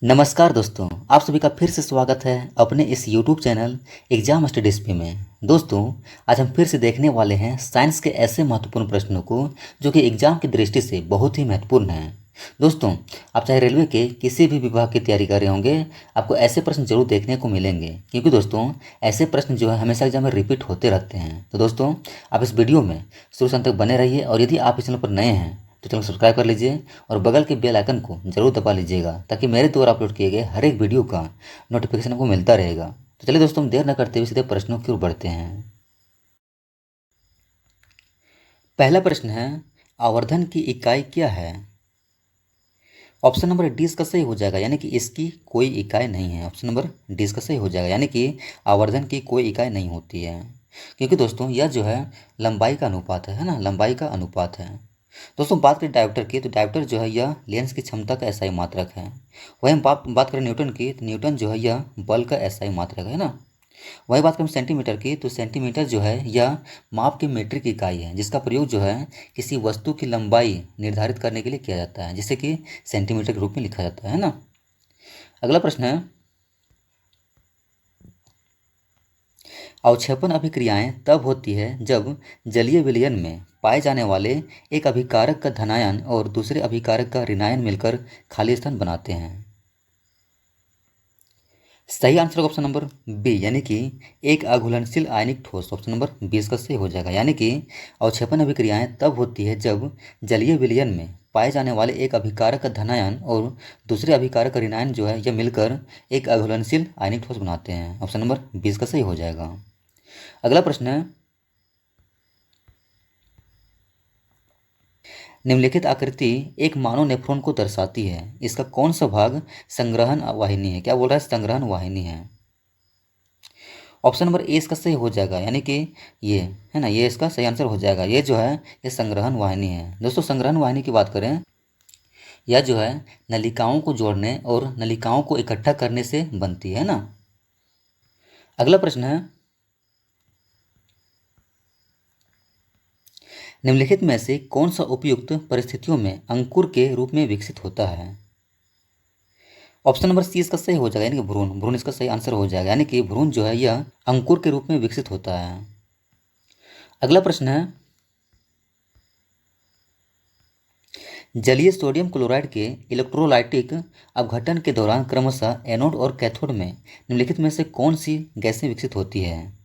नमस्कार दोस्तों, आप सभी का फिर से स्वागत है अपने इस YouTube चैनल एग्जाम स्टडीज पे में। दोस्तों, आज हम फिर से देखने वाले हैं साइंस के ऐसे महत्वपूर्ण प्रश्नों को जो कि एग्जाम की दृष्टि से बहुत ही महत्वपूर्ण हैं। दोस्तों, आप चाहे रेलवे के किसी भी विभाग की तैयारी कर रहे होंगे, आपको ऐसे प्रश्न जरूर देखने को मिलेंगे, क्योंकि दोस्तों ऐसे प्रश्न जो है हमेशा एग्जाम में रिपीट होते रहते हैं। तो दोस्तों, आप इस वीडियो में शुरू से अंत तक बने रहिए, और यदि आप इस चैनल पर नए हैं तो चैनल सब्सक्राइब कर लीजिए और बगल के बेल आइकन को जरूर दबा लीजिएगा, ताकि मेरे द्वारा अपलोड किए गए हर एक वीडियो का नोटिफिकेशन आपको मिलता रहेगा। तो चलिए दोस्तों, हम देर न करते हुए सीधे प्रश्नों की ओर बढ़ते हैं। पहला प्रश्न है, आवर्धन की इकाई क्या है? ऑप्शन नंबर डी इसका सही हो जाएगा, यानी कि इसकी कोई इकाई नहीं है। ऑप्शन नंबर डी इसका सही हो जाएगा, यानी कि आवर्धन की कोई इकाई नहीं होती है, क्योंकि दोस्तों यह जो है लंबाई का अनुपात है ना, लंबाई का अनुपात है। दोस्तों, बात करें डायोप्टर की, तो डायोप्टर जो है यह लेंस की क्षमता का एसआई मात्रक है। वहीं हम बात करें न्यूटन की, तो न्यूटन जो है यह बल का एसआई मात्रक है ना। वही बात करें सेंटीमीटर की, तो सेंटीमीटर जो है यह माप की मीट्रिक इकाई है, जिसका प्रयोग जो है किसी वस्तु की लंबाई निर्धारित करने के लिए किया जाता है, जिसे कि सेंटीमीटर के रूप में लिखा जाता है ना। अगला प्रश्न है, अवक्षेपण अभिक्रियाएं तब होती है जब जलीय विलयन में पाए जाने वाले एक अभिकारक का धनायन और दूसरे अभिकारक का ऋणायन मिलकर खाली स्थान बनाते हैं। सही आंसर ऑप्शन नंबर बी, यानी कि एक अघुलनशील आयनिक ठोस। ऑप्शन नंबर 20 का सही हो जाएगा, यानी कि अवक्षेपण अभिक्रियाएं तब होती है जब जलीय विलयन में पाए जाने वाले एक अभिकारक का धनायन और दूसरे अभिकारक का ऋणायन जो है यह मिलकर एक अघुलनशील आयनिक ठोस बनाते हैं। ऑप्शन नंबर 20 का सही हो जाएगा। अगला प्रश्न है, निम्नलिखित आकृति एक मानव नेफ्रॉन को दर्शाती है, इसका कौन सा भाग संग्रहण वाहिनी है? क्या बोल रहा है? संग्रहण वाहिनी है। ऑप्शन नंबर ए इसका सही हो जाएगा, यानी कि ये है ना, ये इसका सही आंसर हो जाएगा। ये जो है ये संग्रहण वाहिनी है। दोस्तों, संग्रहण वाहिनी की बात करें, यह जो है नलिकाओं को जोड़ने और नलिकाओं को इकट्ठा करने से बनती है ना। अगला प्रश्न है, निम्नलिखित में से कौन सा उपयुक्त परिस्थितियों में अंकुर के रूप में विकसित होता है? ऑप्शन नंबर सी इसका सही हो जाएगा, यानी कि भ्रूण। भ्रूण इसका सही आंसर हो जाएगा, यानी कि भ्रूण जो है यह अंकुर के रूप में विकसित होता है। अगला प्रश्न है, जलीय सोडियम क्लोराइड के इलेक्ट्रोलाइटिक अपघटन के दौरान क्रमशः एनोड और कैथोड में निम्नलिखित में से कौन सी गैसें विकसित होती है?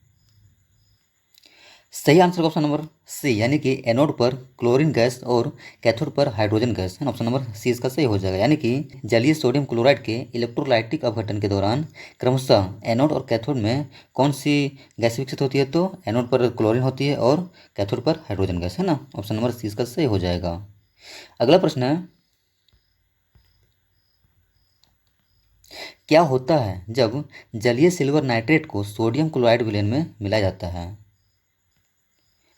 सही आंसर ऑप्शन नंबर सी, यानी कि एनोड पर क्लोरीन गैस और कैथोड पर हाइड्रोजन गैस है। ऑप्शन नंबर सी इसका सही हो जाएगा, यानी कि जलीय सोडियम क्लोराइड के इलेक्ट्रोलाइटिक अपघटन के दौरान क्रमशः एनोड और कैथोड में कौन सी गैस विकसित होती है? तो एनोड पर क्लोरीन होती है और कैथोड पर हाइड्रोजन गैस है ना। ऑप्शन नंबर सी इसका सही हो जाएगा। अगला प्रश्न है, क्या होता है जब जलीय सिल्वर नाइट्रेट को सोडियम क्लोराइड विलयन में मिलाया जाता है?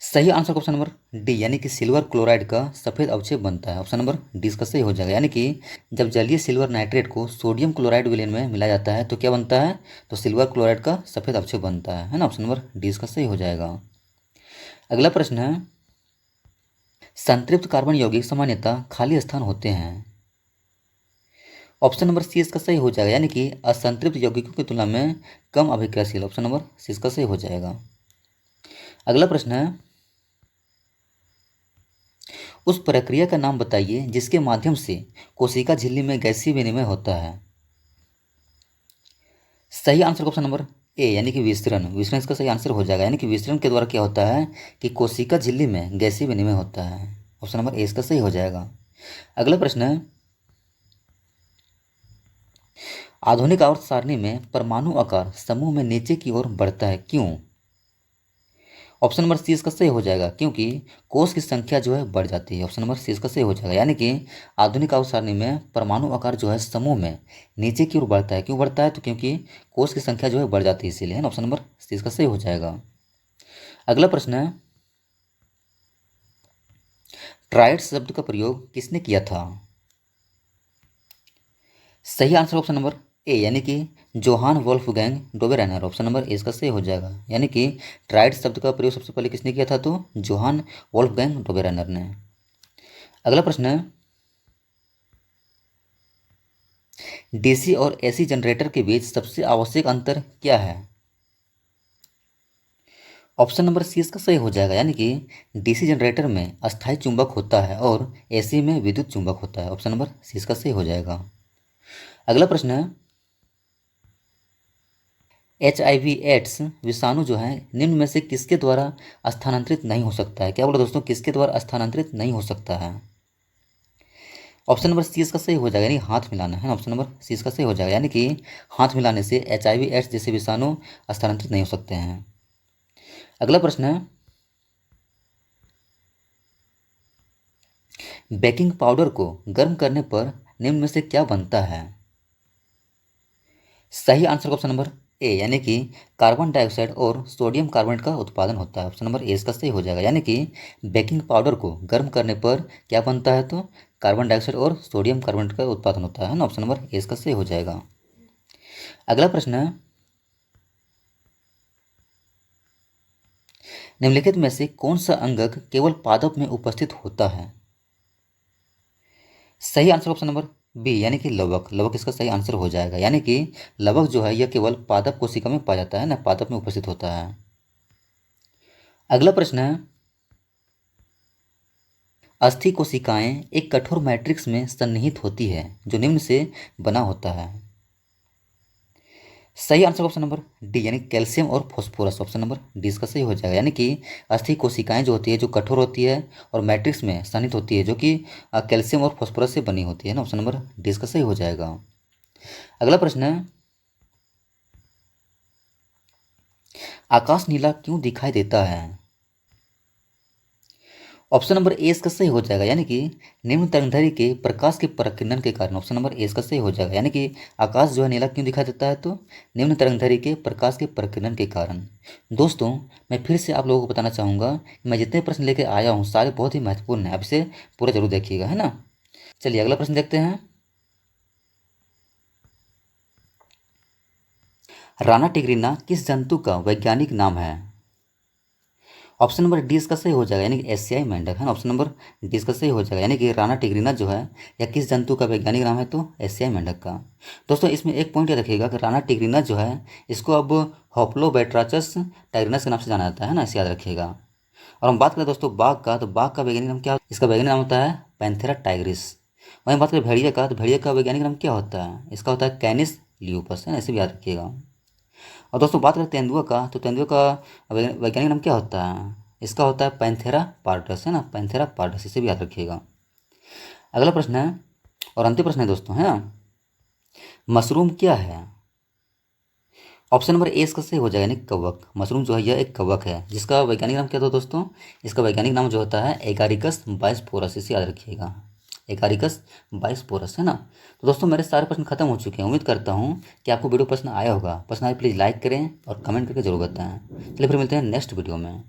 सही आंसर ऑप्शन नंबर डी, यानी कि सिल्वर क्लोराइड का सफ़ेद अवक्षेप बनता है। ऑप्शन नंबर डी इसका सही हो जाएगा, यानी कि जब जलीय सिल्वर नाइट्रेट को सोडियम क्लोराइड विलयन में मिलाया जाता है तो क्या बनता है? तो सिल्वर क्लोराइड का सफ़ेद अवक्षेप बनता है ना। ऑप्शन नंबर डी इसका सही हो जाएगा। अगला प्रश्न है, संतृप्त कार्बन यौगिक सामान्यतः खाली स्थान होते हैं। ऑप्शन नंबर सी इसका सही हो जाएगा, यानी कि असंतृप्त यौगिकों की तुलना में कम अभिक्रियाशील। ऑप्शन नंबर सी इसका सही हो जाएगा। अगला प्रश्न है, उस प्रक्रिया का नाम बताइए जिसके माध्यम से कोशिका झिल्ली में गैसीय विनिमय होता है। सही आंसर ऑप्शन नंबर ए, यानी कि विसरण। विसरण इसका सही आंसर हो जाएगा, यानी कि विसरण के द्वारा क्या होता है कि कोशिका झिल्ली में गैसीय विनिमय होता है। ऑप्शन नंबर ए इसका सही हो जाएगा। अगला प्रश्न है, आधुनिक आवर्त सारणी में परमाणु आकार समूह में नीचे की ओर बढ़ता है, क्यों? ऑप्शन नंबर सी इसका सही हो जाएगा, क्योंकि कोष की संख्या जो है बढ़ जाती है। ऑप्शन नंबर सी इसका सही हो जाएगा, यानी कि आधुनिक आवर्त सारणी में परमाणु आकार जो है समूह में नीचे की ओर बढ़ता है। क्यों बढ़ता है? तो क्योंकि कोष की संख्या जो है बढ़ जाती है, इसीलिए है ना। ऑप्शन नंबर सी इसका सही हो जाएगा। अगला प्रश्न है, ट्राइड शब्द का प्रयोग किसने किया था? सही आंसर ऑप्शन नंबर ए, यानी कि Johann Wolfgang Dobereiner. Option number A इसका सही हो जाएगा, यानी कि ट्राइड शब्द का प्रयोग सबसे पहले किसने किया था? तो जोहान वोल्फगैंग डोबेरेनर ने। अगला प्रश्न है, डीसी और एसी जनरेटर के बीच सबसे आवश्यक अंतर क्या है? ऑप्शन नंबर सी इसका सही हो जाएगा, यानी कि डीसी जनरेटर में अस्थायी चुंबक होता है और एसी में विद्युत चुंबक होता है। ऑप्शन नंबर सी इसका सही हो जाएगा। अगला प्रश्न है, HIV एड्स विषाणु जो है निम्न में से किसके द्वारा स्थानांतरित नहीं हो सकता है? क्या बोला दोस्तों, किसके द्वारा स्थानांतरित नहीं हो सकता है? ऑप्शन नंबर सी इसका सही हो जाएगा, यानी हाथ मिलाना है। ऑप्शन नंबर सी इसका सही हो जाएगा, यानी कि हाथ मिलाने से HIV एड्स जैसे विषाणु स्थानांतरित नहीं हो सकते हैं। अगला प्रश्न है, बेकिंग पाउडर को गर्म करने पर निम्न में से क्या बनता है? सही आंसर ऑप्शन नंबर ए, यानी कि कार्बन डाइऑक्साइड और सोडियम कार्बोनेट का उत्पादन होता है। ऑप्शन नंबर ए इसका सही हो जाएगा, यानी कि बेकिंग पाउडर को गर्म करने पर क्या बनता है? तो कार्बन डाइऑक्साइड और सोडियम कार्बोनेट का उत्पादन होता है ना। ऑप्शन नंबर ए इसका सही हो जाएगा। अगला प्रश्न है, निम्नलिखित में से कौन सा अंगक केवल पादप में उपस्थित होता है? सही आंसर ऑप्शन नंबर बी, यानी कि लवक। लवक इसका सही आंसर हो जाएगा, यानी कि लवक जो है यह केवल पादप कोशिका में पाया जाता है ना, पादप में उपस्थित होता है। अगला प्रश्न है, अस्थि कोशिकाएं एक कठोर मैट्रिक्स में सन्निहित होती है जो निम्न से बना होता है। सही आंसर ऑप्शन नंबर डी, यानी कैल्शियम और फॉस्फोरस। ऑप्शन नंबर डी इसका सही हो जाएगा, यानी कि अस्थि कोशिकाएं जो होती है जो कठोर होती है और मैट्रिक्स में सन्निहित होती है जो कि कैल्शियम और फॉस्फोरस से बनी होती है ना। ऑप्शन नंबर डी इसका सही हो जाएगा। अगला प्रश्न है, आकाश नीला क्यों दिखाई देता है? ऑप्शन नंबर ए इसका सही हो जाएगा, यानी कि निम्न तरंगदैर्घ्य के प्रकाश के प्रकीर्णन के कारण। ऑप्शन नंबर ए इसका सही हो जाएगा, यानी कि आकाश जो है नीला क्यों दिखाई देता है? तो निम्न तरंगदैर्घ्य के प्रकाश के प्रकीर्णन के कारण। दोस्तों, मैं फिर से आप लोगों को बताना चाहूँगा कि मैं जितने प्रश्न लेकर आया हूँ सारे बहुत ही महत्वपूर्ण हैं। अब इसे पूरा जरूर देखिएगा, है ना। चलिए अगला प्रश्न देखते हैं। राना टिग्रिना किस जंतु का वैज्ञानिक नाम है? ऑप्शन नंबर डी इसका सही हो जाएगा, यानी कि एशियाई मेंढक है ना। ऑप्शन नंबर डी इसका सही हो जाएगा, यानी कि राना टिग्रिना जो है यह किस जंतु का वैज्ञानिक नाम है? तो एशियाई मेंढक का। दोस्तों, इसमें एक पॉइंट याद रखिएगा कि राना टिग्रिना जो है इसको अब होप्लोबैट्राचस टाइग्रिनस के नाम से जाना जाता है ना, इसे याद रखिएगा। और हम बात करें दोस्तों बाघ का, तो बाघ का वैज्ञानिक नाम क्या? इसका वैज्ञानिक नाम होता है पैंथेरा टाइग्रिस। वहीं बात करें भेड़िया का, तो भेड़िया का वैज्ञानिक नाम क्या होता है? इसका होता है कैनिस लियूपस, है ना, इसे भी याद रखिएगा। और दोस्तों बात करें तेंदुआ का, तो तेंदुआ का वैज्ञानिक नाम क्या होता है? इसका होता है पैंथेरा पार्टस, है ना, पैंथेरा पार्टस, इसे भी याद रखिएगा। अगला प्रश्न है और अंतिम प्रश्न है दोस्तों, है ना, मशरूम क्या है? ऑप्शन नंबर ए इसका सही हो जाएगा, यानी कवक। मशरूम जो है यह एक कवक है जिसका वैज्ञानिक नाम क्या था दोस्तों? इसका वैज्ञानिक नाम जो होता है एगारिकस बाइस्पोरस, इसे याद रखिएगा। एगारिकस बाइस्पोरस, है ना। तो दोस्तों मेरे सारे प्रश्न खत्म हो चुके हैं। उम्मीद करता हूँ कि आपको वीडियो पसंद आया होगा। पसंद आए प्लीज़ लाइक करें और कमेंट करके जरूर बताएं। चलिए फिर मिलते हैं नेक्स्ट वीडियो में।